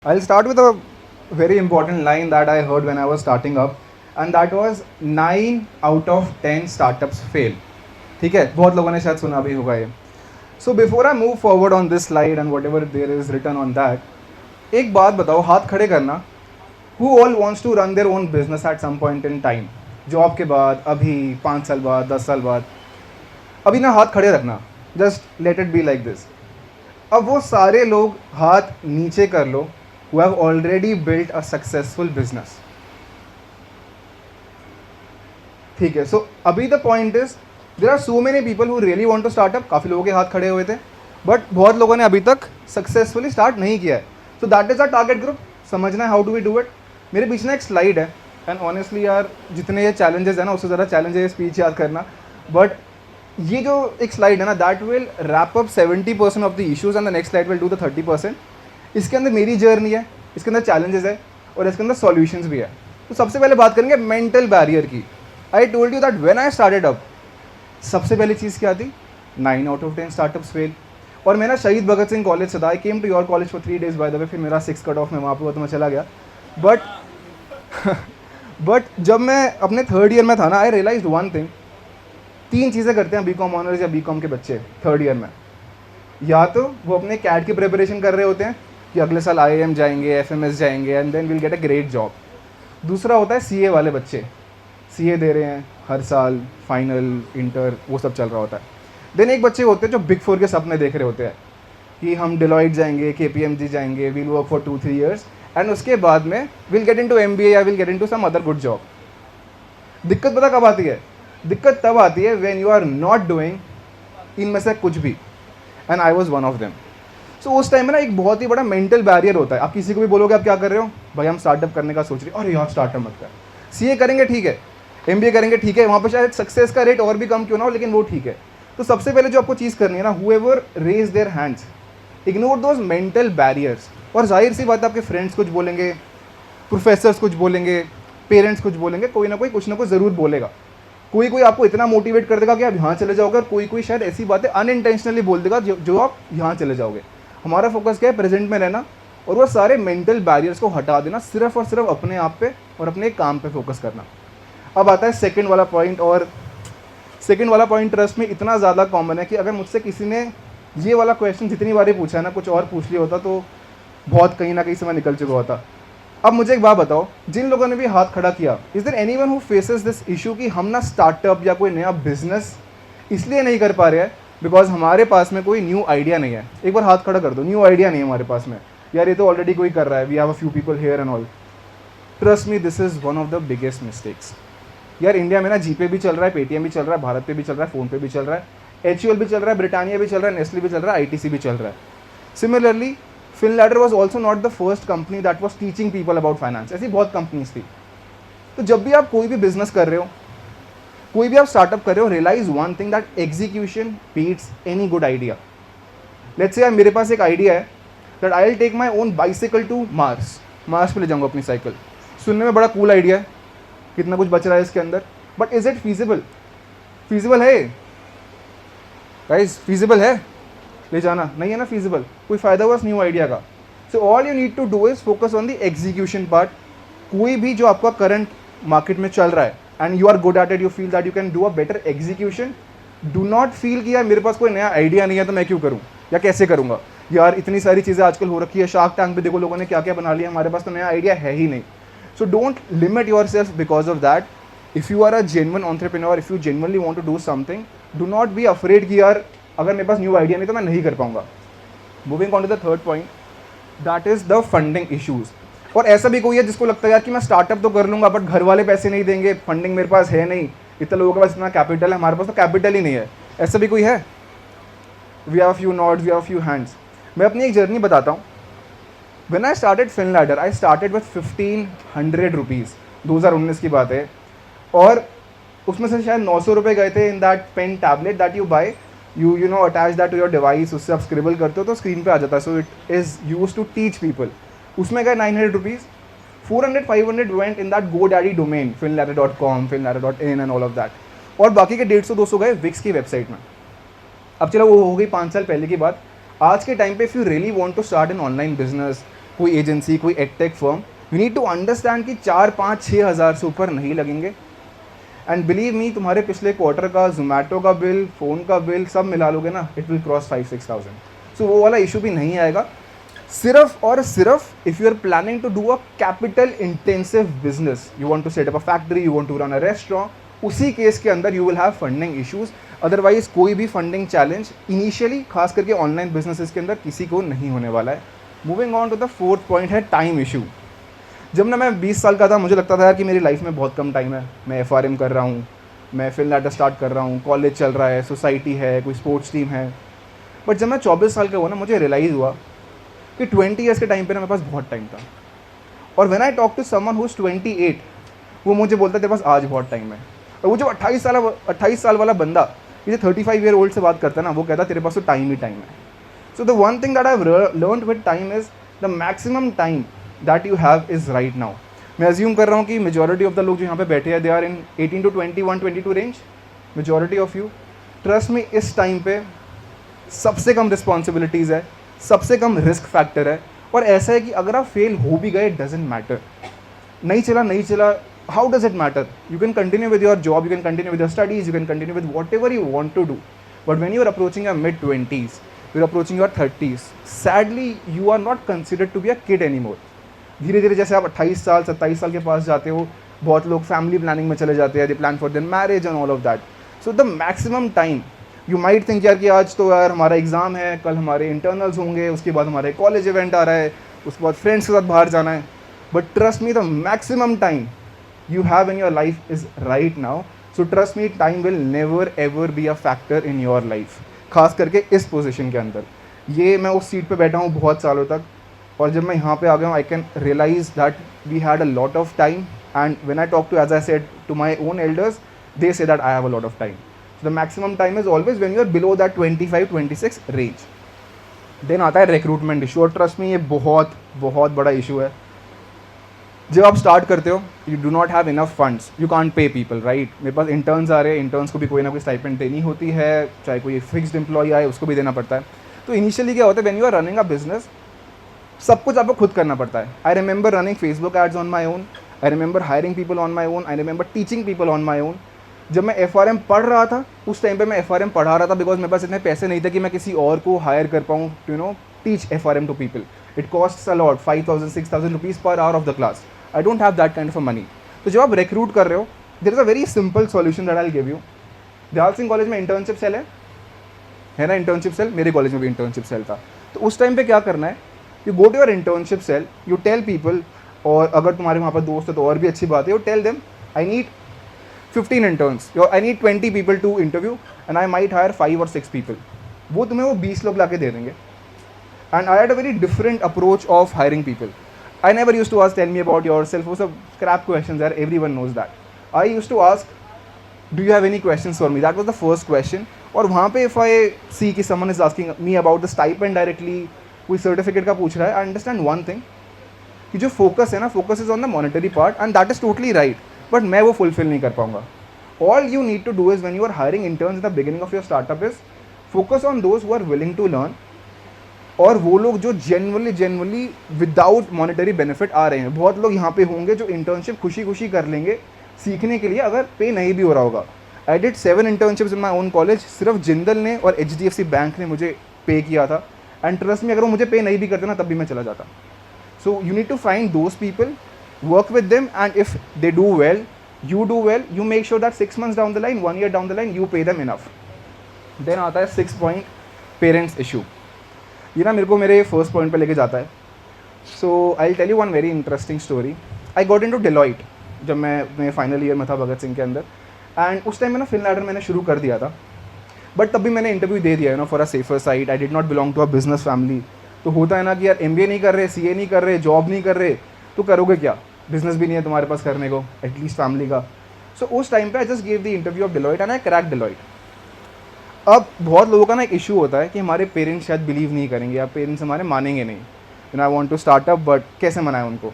I'll start with a very important line that I heard when I was starting up, and that was 9 out of 10 startups fail. ठीक है, बहुत लोगों ने शायद सुना भी होगा ये. So before I move forward on this slide and whatever there is written on that, एक बात बताओ, हाथ खड़े करना. Who all wants to run their own business at some point in time? Job के बाद, अभी 5 साल बाद, 10 साल बाद. अभी ना हाथ खड़े रखना. Just let it be like this. अब वो सारे लोग हाथ नीचे कर लो who have already built a successful business. ठीक है, सो अभी the point is there are so many people who really want to start up. काफ़ी लोगों के हाथ खड़े हुए थे, बट बहुत लोगों ने अभी तक सक्सेसफुली स्टार्ट नहीं किया है. So that is our target group. समझना है how do we do it. मेरे बीच में एक स्लाइड है, एंड ऑनेस्टली यार जितने ये चैलेंजेस है ना, उससे ज़्यादा चैलेंज है ये स्पीच याद करना. बट ये जो एक स्लाइड है ना, that will wrap up 70% of the issues and the next slide will do the 30%. इसके अंदर मेरी जर्नी है, इसके अंदर चैलेंजेस है, और इसके अंदर सॉल्यूशंस भी है. तो सबसे पहले बात करेंगे मेंटल बैरियर की. I told you that when I started up, सबसे पहली चीज़ क्या थी? 9 आउट ऑफ 10 स्टार्टअप्स फेल. और मैं ना शहीद भगत सिंह कॉलेज से था. I came to your college for 3 days by the way. फिर मेरा 6 कट ऑफ में वहाँ पर हुआ तो मैं चला गया. बट जब मैं अपने 3rd ईयर में था ना, आई रियलाइज वन थिंग. 3 चीज़ें करते हैं बीकॉम ऑनर्स या बीकॉम के बच्चे 3rd ईयर में. या तो वो अपने कैट की प्रिपरेशन कर रहे होते हैं कि अगले साल IIM जाएंगे, FMS जाएंगे, and then will get a great job. दूसरा होता है CA वाले बच्चे. CA दे रहे हैं हर साल, फाइनल, इंटर, वो सब चल रहा होता है. देन एक बच्चे होते हैं जो बिग 4 के सपने देख रहे होते हैं कि हम डिलॉइट जाएंगे, KPMG जाएंगे, will work for 2-3 years, and उसके बाद में विल गेट इनटू MBA या will get into some other good job. दिक्कत पता कब आती है? दिक्कत तब आती है when you are not doing इनमें से कुछ भी. And I was one of them. So उस टाइम में ना एक बहुत ही बड़ा मेंटल बैरियर होता है. आप किसी को भी बोलोगे आप क्या कर रहे हो, भाई हम स्टार्टअप करने का सोच रहे हैं, अरे यार स्टार्टअप मत कर. CA करेंगे ठीक है, MBA करेंगे ठीक है, वहाँ पर शायद सक्सेस का रेट और भी कम क्यों ना हो, लेकिन वो ठीक है. तो सबसे पहले जो आपको चीज़ करनी है ना, whoever raise their hands, ignore those mental barriers. और जाहिर सी बात है, आपके फ्रेंड्स कुछ बोलेंगे, प्रोफेसर्स कुछ बोलेंगे, पेरेंट्स कुछ बोलेंगे, कोई ना कोई कुछ ना कुछ ज़रूर बोलेगा. कोई कोई आपको इतना मोटिवेट कर देगा कि आप यहाँ चले जाओगे, और कोई कोई शायद ऐसी बातें अनइंटेंशनली बोल देगा जो आप यहाँ चले जाओगे. हमारा फोकस क्या है? प्रेजेंट में रहना, और वो सारे मेंटल बैरियर्स को हटा देना, सिर्फ और सिर्फ अपने आप पे और अपने काम पे फोकस करना. अब आता है सेकंड वाला पॉइंट. और सेकंड वाला पॉइंट ट्रस्ट में इतना ज़्यादा कॉमन है कि अगर मुझसे किसी ने ये वाला क्वेश्चन जितनी बार पूछा है ना, कुछ और पूछ लिया होता तो बहुत कहीं ना कहीं समय निकल चुका होता. अब मुझे एक बात बताओ, जिन लोगों ने भी हाथ खड़ा किया, is there anyone who faces this issue कि हम ना स्टार्टअप या कोई नया बिजनेस इसलिए नहीं कर पा रहे हैं बिकॉज हमारे पास में कोई न्यू आइडिया नहीं है? एक बार हाथ खड़ा कर दो. न्यू आइडिया नहीं है हमारे पास में, यार ये तो ऑलरेडी कोई कर रहा है, we have a few people here and all. Trust me, this is one of the biggest mistakes. यार इंडिया में ना जीपे भी चल रहा है, पेटीएम भी चल रहा है, भारत पे भी चल रहा है, फ़ोन पे भी चल रहा है, HUL भी चल रहा है, ब्रिटानिया भी चल रहा है, नेस्ले भी चल रहा है, ITC भी चल रहा है. Similarly FinLadder was also not the first company that was teaching people about finance. ऐसी बहुत कंपनीज थी. तो जब भी आप कोई भी बिजनेस कर रहे हो, कोई भी आप स्टार्टअप कर रहे हो, realize one thing that execution beats any good idea. Let's say मेरे पास एक आइडिया है that I will take my own bicycle to Mars. Mars पे ले जाऊंगा अपनी साइकिल. सुनने में बड़ा कूल आइडिया है, कितना कुछ बच रहा है इसके अंदर, but is it feasible? Feasible है गाइस? फीजिबल है ले जाना? नहीं है ना फीजिबल. कोई फ़ायदा हुआ इस न्यू आइडिया का? So all you need to do is focus on the execution part. कोई भी जो आपका करंट मार्केट में चल रहा है and you are good at it, you feel that you can do a better execution. Do not feel कि यार मेरे पास कोई नया आइडिया नहीं है तो मैं क्यों करूँ या कैसे करूँगा. यार इतनी सारी चीज़ें आजकल हो रखी है, शार्क टैंक पे देखो लोगों ने क्या क्या बना लिया, हमारे पास तो नया आइडिया है ही नहीं. So don't limit yourself because of that. If you are a genuine entrepreneur, if you genuinely want to do something, do not be afraid कि यार अगर मेरे पास न्यू आइडिया नहीं तो मैं नहीं कर पाऊंगा. Moving on to the third point, that is the funding issues. और ऐसा भी कोई है जिसको लगता है यार कि मैं स्टार्टअप तो कर लूँगा बट घर वाले पैसे नहीं देंगे, फंडिंग मेरे पास है नहीं, इतने लोगों के पास इतना कैपिटल है, हमारे पास तो कैपिटल ही नहीं है. ऐसा भी कोई है? We have few nots, we have few hands. मैं अपनी एक जर्नी बताता हूँ. When I started FinLadder, I started with 1500 rupees. 2019 की बात है. और उसमें से शायद 900 रुपये गए थे in that pen tablet that you buy. You know attach that to your device, उससे आप स्क्रिबल करते हो तो स्क्रीन पे आ जाता है. So it is use to teach people. उसमें गए 900 rupees. 400-500 went in that GoDaddy domain, finladder.com, finladder.in and all of that. और बाकी के 150-200 गए विक्स की वेबसाइट में. अब चलो वो हो गई 5 साल पहले की बात. आज के टाइम पे if you really want to start an online business, कोई एजेंसी, कोई edtech firm, you need to understand कि 4-5-6 हज़ार से ऊपर नहीं लगेंगे। एंड बिलीव मी, तुम्हारे पिछले क्वार्टर का जोमेटो का बिल, फ़ोन का बिल सब मिला लोगे ना, it will cross 5-6 thousand. So वो वाला इशू भी नहीं आएगा। सिर्फ और सिर्फ if you are planning to do a capital intensive business, you want to set up a factory, you want to run a restaurant, उसी केस के अंदर you will have funding issues. Otherwise कोई भी फंडिंग चैलेंज इनिशियली, खास करके online businesses के अंदर, किसी को नहीं होने वाला है। Moving on to the fourth point है टाइम इशू। जब ना मैं 20 साल का था, मुझे लगता था यार कि मेरी लाइफ में बहुत कम टाइम है। मैं FRM कर रहा हूँ, मैं फिल्म लैटर स्टार्ट कर रहा हूँ, कॉलेज चल रहा है, सोसाइटी है, कोई स्पोर्ट्स टीम है। बट जब मैं 24 साल का हुआ ना, मुझे रियलाइज़ हुआ कि 20 ईयर्स के टाइम पे ना मेरे पास बहुत टाइम था। और when I talk to someone who is 28, वो मुझे बोलता तेरे पास आज बहुत टाइम है। और वो जो 28 साल वाला बंदा ये 35 ईयर ओल्ड से बात करता है ना, वो कहता तेरे पास तो टाइम ही टाइम है। So the one thing that I have learned with time is the maximum time that you have is right now. मैं अज्यूम कर रहा हूँ कि मेजॉरिटी ऑफ द लोग जो यहाँ पे बैठे हैं, they are in 18 to 21, 22 range. Majority of you, trust me, इस टाइम पे सबसे कम रिस्पॉन्सिबिलिटीज़ है, सबसे कम रिस्क फैक्टर है। और ऐसा है कि अगर आप फेल हो भी गए, डजेंट मैटर। नहीं चला, how does it matter? You can continue with your job, you can continue with your studies, you can continue with whatever you want to do. But when you are approaching your mid-20s, you are approaching your 30s, sadly you are not considered to be a kid any more. धीरे धीरे जैसे आप 28 साल 27 साल के पास जाते हो, बहुत लोग फैमिली प्लानिंग में चले जाते हैं, दे plan for their marriage and all of that. So the maximum time, you might think यार कि आज तो यार हमारा एग्ज़ाम है, कल हमारे इंटरनल्स होंगे, उसके बाद हमारे कॉलेज इवेंट आ रहा है, उसके बाद फ्रेंड्स के साथ बाहर जाना है। But trust me, the maximum time you have in your life is right now. So trust me, time will never ever be a factor in your life, खास करके इस पोजीशन के अंदर। ये मैं उस सीट पे बैठा हूँ बहुत सालों तक, और जब मैं यहाँ पे आ गया हूँ, I can realize that we had a lot of time. And when I talk to, as I said, to my own elders, they say that I have a lot of time. The maximum time is always when you are below that 25-26 range. देन आता है recruitment issue, और trust me, ये बहुत बहुत बड़ा issue है। जब आप स्टार्ट करते हो, you do not have enough funds, you can't pay people, right. मेरे पास इंटर्न्स आ रहे हैं, इंटर्न्स को भी कोई ना कोई स्टाइपेंड देनी होती है, चाहे कोई फिक्स्ड एम्प्लॉय आए उसको भी देना पड़ता है। तो इनिशियली क्या होता है, when you are running a business, सब कुछ आपको खुद करना पड़ता है। I remember running Facebook ads on my own, I remember hiring people on my own, I remember teaching people on my own. जब मैं FRM पढ़ रहा था, उस टाइम पे मैं FRM पढ़ा रहा था बिकॉज मेरे पास इतने पैसे नहीं थे कि मैं किसी और को हायर कर पाऊँ to teach FRM to people. It costs a lot, 5,000-6,000 rupees per hour of the class. I don't have that kind of a money. तो जब आप रिक्रूट कर रहे हो, there is a very simple solution that I will give you. Dayal Singh college में internship cell है ना, internship cell, मेरे कॉलेज में भी इंटर्नशिप सेल था। तो उस टाइम पे क्या करना है, you go to your internship cell, you tell people, और अगर तुम्हारे वहाँ पर दोस्त है तो और भी अच्छी बात है, you tell them I need 15 interns, I need 20 people to interview, and I might hire 5 or 6 people. वो तुम्हें वो 20 लोग ला के दे देंगे। And I had a very different approach of hiring people. I never used to ask, tell me about yourself. वो सब crap questions are, everyone knows that. I used to ask, do you have any questions for me? That was the first question. और वहाँ पे if I see कि someone is asking me about the stipend directly, कोई certificate का पूछ रहा है, I understand one thing, कि जो focus है ना, focus is on the monetary part, and that is totally right. But मैं वो fulfill नहीं कर पाऊँगा. All you need to do is when you are hiring interns at the beginning of your startup is focus on those who are willing to learn, और वो लोग जो generally without monetary benefit आ रहे हैं। बहुत लोग यहाँ पे होंगे जो इंटर्नशिप खुशी खुशी कर लेंगे सीखने के लिए, अगर पे नहीं भी हो रहा होगा। I did 7 internships in my own college, सिर्फ जिंदल ने और HDFC बैंक ने मुझे पे किया था। एंड ट्रस्ट में, अगर वो मुझे पे नहीं भी करते ना, तब भी मैं चला जाता। So you need to find those people, work with them, and if they do well, you make sure that 6 months down the line, 1 year down the line, you pay them enough. Then आता है 6 point parents issue. ये ना मेरे को मेरे first point पे लेके जाता है। So I tell you one very interesting story. I got into Deloitte जब मैं फाइनल ईयर में था भगत सिंह के अंदर, एंड उस टाइम में ना फिल्म लैडर मैंने शुरू कर दिया था। बट तब भी मैंने इंटरव्यू दे दिया, for a safer side. I did not belong to a business family. तो होता है ना कि यार MBA नहीं कर रहे, CA नहीं कर रहे, जॉब नहीं कर रहे, तो करोगे क्या, बिजनेस भी नहीं है तुम्हारे पास करने को, एटलीस्ट फैमिली का। सो उस टाइम पे I just give the interview of Deloitte and I crack Deloitte. अब बहुत लोगों का ना एक इशू होता है कि हमारे पेरेंट्स शायद बिलीव नहीं करेंगे, या पेरेंट्स हमारे मानेंगे नहीं। I want to start up, but कैसे मनाएं उनको,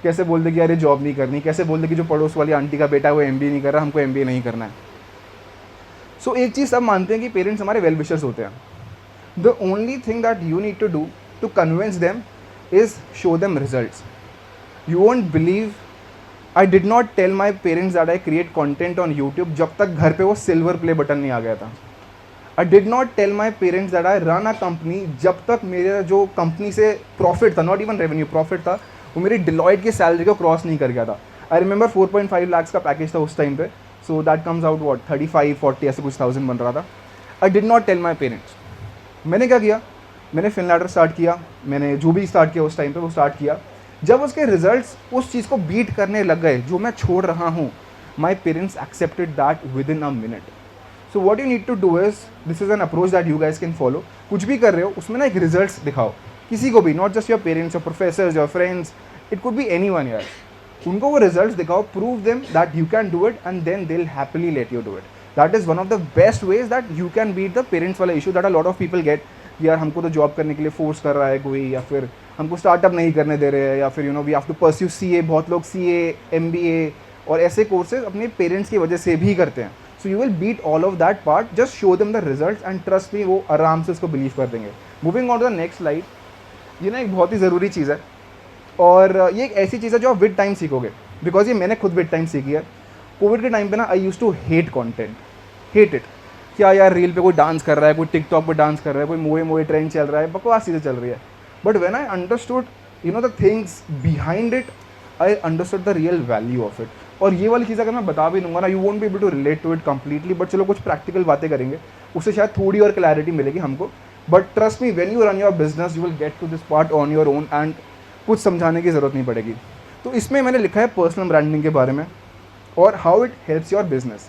कैसे बोल दे कि यार ये जॉब नहीं करनी, कैसे बोल दे कि जो पड़ोस वाली आंटी का बेटा है वो MBA नहीं कर रहा, हमको MBA नहीं करना है। सो एक चीज़ सब मानते हैं कि पेरेंट्स हमारे वेल विशर्स होते हैं। The only thing that you need to do to convince them is show them results. You won't believe, I did not tell my parents that I create content on YouTube जब तक घर पे वो silver play button नहीं आ गया था. I did not tell my parents that I run a company जब तक मेरा जो कंपनी से प्रॉफिट था, नॉट इवन रेवेन्यू, प्रॉफिट था, वो मेरी डिलॉयट की सैलरी को क्रॉस नहीं कर गया था. आई रिमेंबर 4.5 lakhs का पैकेज था उस टाइम पे, so that comes out what 35-40 ऐसे कुछ थाउजेंड बन रहा था. I did not tell my parents. मैंने क्या किया, मैंने फिनलैडर स्टार्ट किया, मैंने जो भी स्टार्ट किया उस टाइम पे वो स्टार्ट किया. जब उसके रिजल्ट्स उस चीज़ को बीट करने लग गए जो मैं छोड़ रहा हूँ, my parents accepted that within a minute. So what you need to do is, this is an approach that you guys can follow. कुछ भी कर रहे हो उसमें ना एक रिजल्ट्स दिखाओ किसी को भी, not just your parents, your professors, your friends, it could be anyone यार. उनको वो रिजल्ट्स दिखाओ, prove them that you can do it and then they will happily let you do it. That is one of the best ways that you can beat the parents वाला issue that a lot of people get. यार हमको तो job करने के लिए force कर रहा है कोई, या फिर हमको स्टार्टअप नहीं करने दे रहे हैं, या फिर we have to pursue CA. बहुत लोग CA, MBA और ऐसे कोर्सेज अपने पेरेंट्स की वजह से भी करते हैं. So you will beat all of that part, just show them the results and trust me, वो आराम से उसको बिलीव कर देंगे. Moving on to the next slide. ये ना एक बहुत ही ज़रूरी चीज़ है, और ये एक ऐसी चीज़ है जो आप विद टाइम सीखोगे, बिकॉज ये मैंने खुद विद टाइम सीखी है. कोविड के टाइम पे ना I used to hate content, hate it. क्या यार रील पे कोई डांस कर रहा है, कोई टिकटॉक पे डांस कर रहा है, कोई मोए ट्रेंड चल रहा है, बकवास चीज़ें चल रही है. But when I understood the things behind it, I understood the real value of it. और ये वाली चीज़ अगर मैं बता भी दूंगा ना, you won't be able to relate to it completely, but चलो कुछ प्रैक्टिकल बातें करेंगे, उससे शायद थोड़ी और क्लैरिटी मिलेगी हमको. But trust me, when you run your business you will get to this part on your own, and कुछ समझाने की ज़रूरत नहीं पड़ेगी. तो इसमें मैंने लिखा है पर्सनल ब्रांडिंग के बारे में और how it helps your business.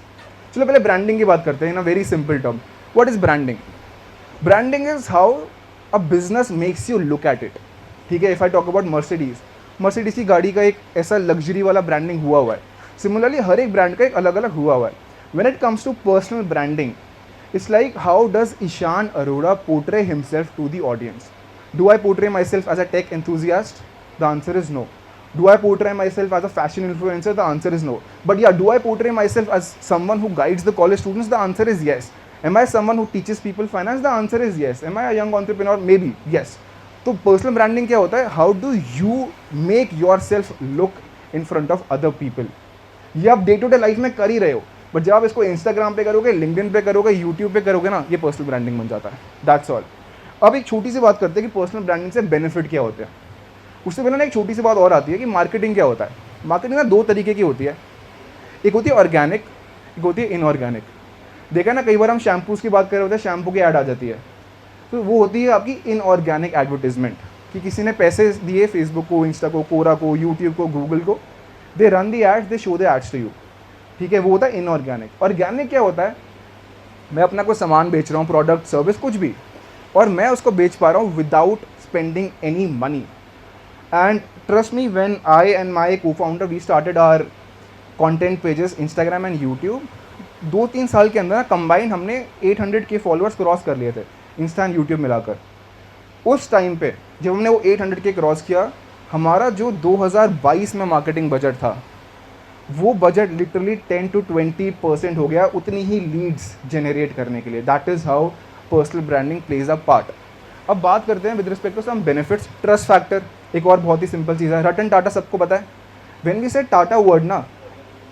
चलो पहले ब्रांडिंग की बात करते हैं. In a very simple term, what is branding? Branding is how a business makes you look at it. ठीक है, if I talk about Mercedes की गाड़ी का एक ऐसा लग्जरी वाला ब्रांडिंग हुआ है. सिमिलरली हर एक ब्रांड का एक अलग अलग हुआ है. When it comes to personal branding, it's like how does Ishaan Arora portray himself to the audience. Do I portray myself as a tech enthusiast? The answer is no. Do I portray myself as a fashion influencer? The answer is no. But yeah, do I portray myself as someone who guides the college students? The answer is yes. Am I someone who teaches people finance? The answer is yes. Am I a young entrepreneur? Maybe, yes. तो personal branding क्या होता है? How do you make your self look in front of other people. ये आप day to day life में कर ही रहे हो, बट जब आप इसको इंस्टाग्राम पे करोगे, लिंक्डइन पे करोगे, यूट्यूब पे करोगे ना, ये पर्सनल ब्रांडिंग बन जाता है. That's all. अब एक छोटी सी बात करते हैं कि पर्सनल ब्रांडिंग से बेनिफिट क्या होते हैं. उससे पहले ना एक छोटी सी बात और आती है कि मार्केटिंग क्या होता है. मार्केटिंग ना दो तरीके की होती है. एक होती है ऑर्गेनिक, एक होती है इनऑर्गेनिक. देखा ना, कई बार हम शैम्पूज़ की बात कर रहे होते हैं, शैम्पू की ऐड आ जाती है, तो वो होती है आपकी इनऑर्गेनिक एडवर्टीजमेंट, कि किसी ने पैसे दिए फेसबुक को, इंस्टा को, कोरा को, यूट्यूब को, गूगल को, they run the ads, they show the ads to you. ठीक है, वो होता है इनऑर्गेनिक. ऑर्गेनिक क्या होता है? मैं अपना कोई सामान बेच रहा हूँ, प्रोडक्ट, सर्विस, कुछ भी, और मैं उसको बेच पा रहा हूँ without spending any money. And trust me, when I and my co-founder we started our content pages Instagram and YouTube, 2-3 साल के अंदर कंबाइंड हमने 800K फॉलोअर्स क्रॉस कर लिए थे इंस्टा एंड यूट्यूब मिलाकर. उस टाइम पे जब हमने वो 800K क्रॉस किया, हमारा जो 2022 में मार्केटिंग बजट था, वो बजट लिटरली 10 to 20% हो गया उतनी ही लीड्स जनरेट करने के लिए. That is how personal branding plays a part. अब बात करते हैं with respect to some benefits. Trust factor एक और बहुत ही सिंपल चीज़ है. रतन टाटा सबको पता है. व्हेन वी से टाटा वर्ड ना,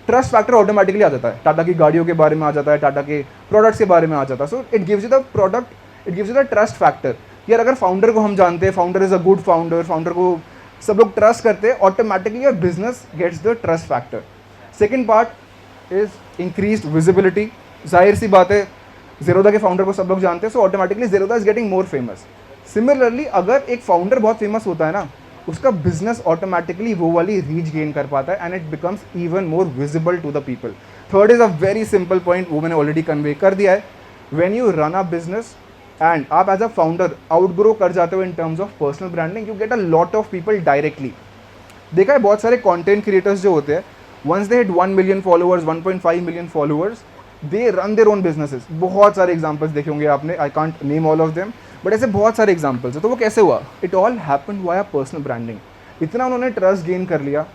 ट्रस्ट फैक्टर ऑटोमेटिकली आ जाता है. टाटा की गाड़ियों के बारे में आ जाता है, टाटा के प्रोडक्ट्स के बारे में आ जाता है. So it gives you the product, it gives you the trust factor. यार अगर फाउंडर को हम जानते हैं, founder is a good founder, founder को सब लोग ट्रस्ट करते हैं, automatically your business gets the trust factor. Second part is increase visibility. जाहिर सी बात है, ज़ेरोदा के फाउंडर को सब लोग जानते हैं, so automatically Zerodha is getting more famous. Similarly अगर एक फाउंडर बहुत फेमस होता है ना, उसका बिजनेस ऑटोमेटिकली वो वाली रीच गेन कर पाता है, and it becomes even more visible to the people. Third is a very simple point, वो मैंने ऑलरेडी कन्वे कर दिया है. When you run a business and आप एज अ फाउंडर आउटग्रो कर जाते हो in terms of personal branding, you get a lot of people directly. देखा है बहुत सारे कंटेंट क्रिएटर्स जो होते हैं, once they hit 1 million followers, 1.5 million followers, they run their own businesses. बहुत सारे एग्जांपल्स देखे होंगे आपने, I can't name all of them, but ऐसे बहुत सारे एग्जांपल्स है. तो वो कैसे हुआ? It all happened via personal branding. इतना उन्होंने ट्रस्ट गेन कर लिया,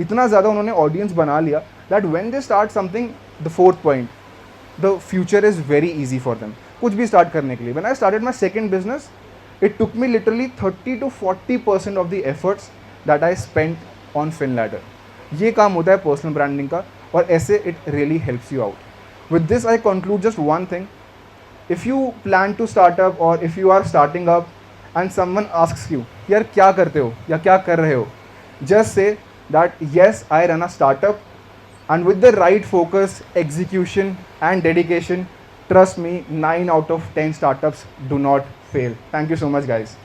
इतना ज़्यादा उन्होंने ऑडियंस बना लिया, that when they start something, the fourth point, the future is very easy for them. कुछ भी स्टार्ट करने के लिए. When I started my second business, It took me literally 30 to 40% of the efforts that I spent on FinLadder. ये काम होता है personal branding का, और ऐसे it really helps you out. With this I conclude just one thing. If you plan to startup और if you are starting up and someone asks you यार क्या करते हो या क्या कर रहे हो, just say that yes, I run a startup, and with the right focus, execution and dedication, trust me, 9 out of 10 startups do not fail. Thank you so much, guys.